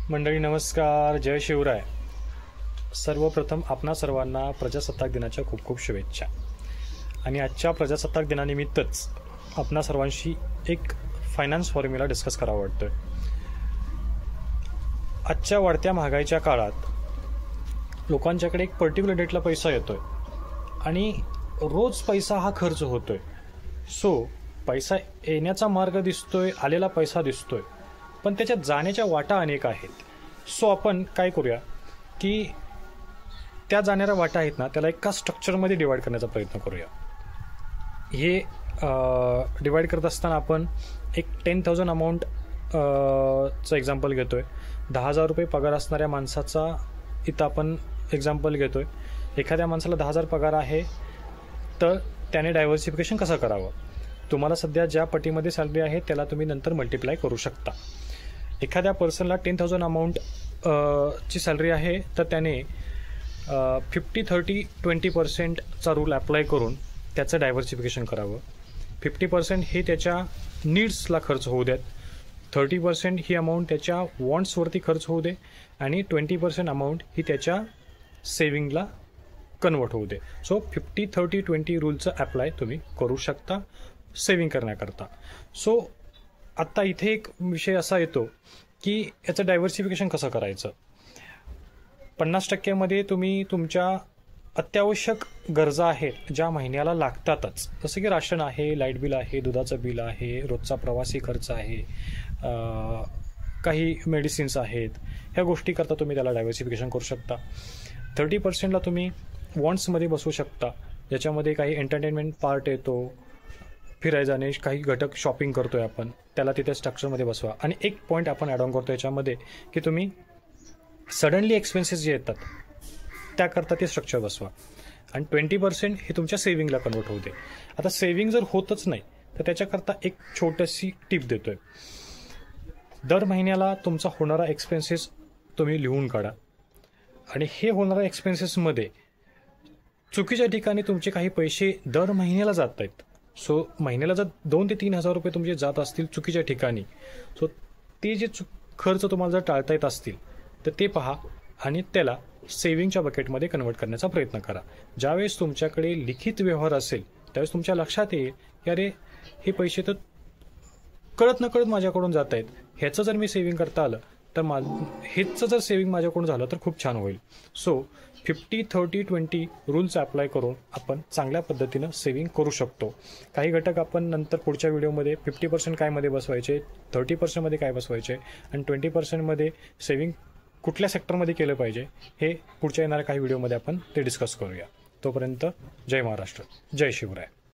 मंडळी नमस्कार, जय शिवराय. सर्वप्रथम आपणा सर्वांना प्रजासत्ताक दिनाच्या खूप खूप शुभेच्छा. आणि आजच्या प्रजासत्ताक दिनानिमित्तच आपणा सर्वांशी एक फायनान्स फॉर्म्युला डिस्कस करावा वाटतोय. आजच्या वाढत्या महागाईच्या काळात लोकांच्याकडे एक पर्टिक्युलर डेटला पैसा येतोय आणि रोज पैसा हा खर्च होतोय. सो पैसा येण्याचा मार्ग दिसतोय, आलेला पैसा दिसतोय, पण त्याच्यात जाण्याच्या वाटा अनेक आहेत. सो आपण काय करूया की त्या जाणाऱ्या वाटा आहेत ना, त्याला एका स्ट्रक्चरमध्ये डिवाईड करण्याचा प्रयत्न करूया. हे डिवाईड करत असताना आपण एक 10,000 अमाऊंटचं एक्झाम्पल घेतोय. 10,000 रुपये पगार असणाऱ्या माणसाचा इथं आपण एक्झाम्पल घेतोय. एखाद्या माणसाला 10,000 पगार आहे, तर त्याने डायव्हर्सिफिकेशन कसं करावं. तुम्हाला सध्या ज्या पटीमध्ये सॅलरी आहे त्याला तुम्ही नंतर मल्टिप्लाय करू शकता. एखाद्या पर्सनला 10,000 अमाऊंट ची सॅलरी आहे, तर त्याने 50-30-20%चा रूल अप्लाय करून त्याचं डायव्हर्सिफिकेशन करावं. 50% हे त्याच्या नीड्सला खर्च होऊ द्यात, 30% ही अमाऊंट त्याच्या वॉन्ट्सवरती खर्च होऊ दे, आणि 20% अमाऊंट ही त्याच्या सेविंगला कन्वर्ट होऊ दे. सो 50-30-20 रूलचं अप्लाय तुम्ही करू शकता सेविंग करण्याकरता. सो आत्ता इथे एक विषय असा येतो की याचं डायव्हर्सिफिकेशन कसं करायचं. 50% तुम्ही तुमच्या अत्यावश्यक गरजा आहेत ज्या महिन्याला लागतातच, जसं की राशन आहे, लाईट बिल आहे, दुधाचं बिल आहे, रोजचा प्रवासी खर्च आहे, काही मेडिसिन्स आहेत, ह्या गोष्टी करता तुम्ही त्याला डायव्हर्सिफिकेशन करू शकता. 30%ला तुम्ही वॉन्ट्समध्ये बसवू शकता, ज्याच्यामध्ये काही एंटरटेनमेंट पार्ट येतो, फिरायला जाणे, काही घटक शॉपिंग करतोय आपण, त्याला तिथे स्ट्रक्चरमध्ये बसवा. आणि एक पॉईंट आपण ॲड ऑन करतो याच्यामध्ये की तुम्ही सडनली एक्सपेन्सेस जे येतात त्याकरता ते स्ट्रक्चर बसवा. आणि 20% हे तुमच्या सेव्हिंगला कन्वर्ट होऊ दे. आता सेव्हिंग जर होतच नाही तर त्याच्याकरता एक छोटीशी टिप देतोय. दर महिन्याला तुमचा होणारा एक्सपेन्सेस तुम्ही लिहून काढा, आणि हे होणाऱ्या एक्सपेन्सेसमध्ये चुकीच्या ठिकाणी तुमचे काही पैसे दर महिन्याला जात आहेत. सो महिन्याला जर 2,000 ते 3,000 रुपये तुमचे जात असतील चुकीच्या ठिकाणी, सो ते जे खर्च तुम्हाला जर टाळता येत असतील तर ते पहा आणि त्याला सेव्हिंगच्या बकेटमध्ये कन्वर्ट करण्याचा प्रयत्न करा. ज्यावेळेस तुमच्याकडे लिखित व्यवहार असेल त्यावेळेस तुमच्या लक्षात येईल की अरे हे पैसे तर कळत नकळत माझ्याकडून जात आहेत, ह्याचं जर मी सेव्हिंग करता आलं तर हेचं जर सेव्हिंग माझ्याकडून झालं तर खूप छान होईल. सो 50-30-20 रूल्स अप्लाय करून आपण चांगल्या पद्धतीनं सेव्हिंग करू शकतो. काही घटक आपण नंतर पुढच्या व्हिडिओमध्ये 50% काय मध्ये बसवायचे, 30% मध्ये काय बसवायचे, आणि 20% मध्ये सेव्हिंग कुठल्या सेक्टरमध्ये केलं पाहिजे हे पुढच्या येणाऱ्या काही व्हिडिओमध्ये आपण ते डिस्कस करूया. तोपर्यंत जय महाराष्ट्र, जय शिवराय.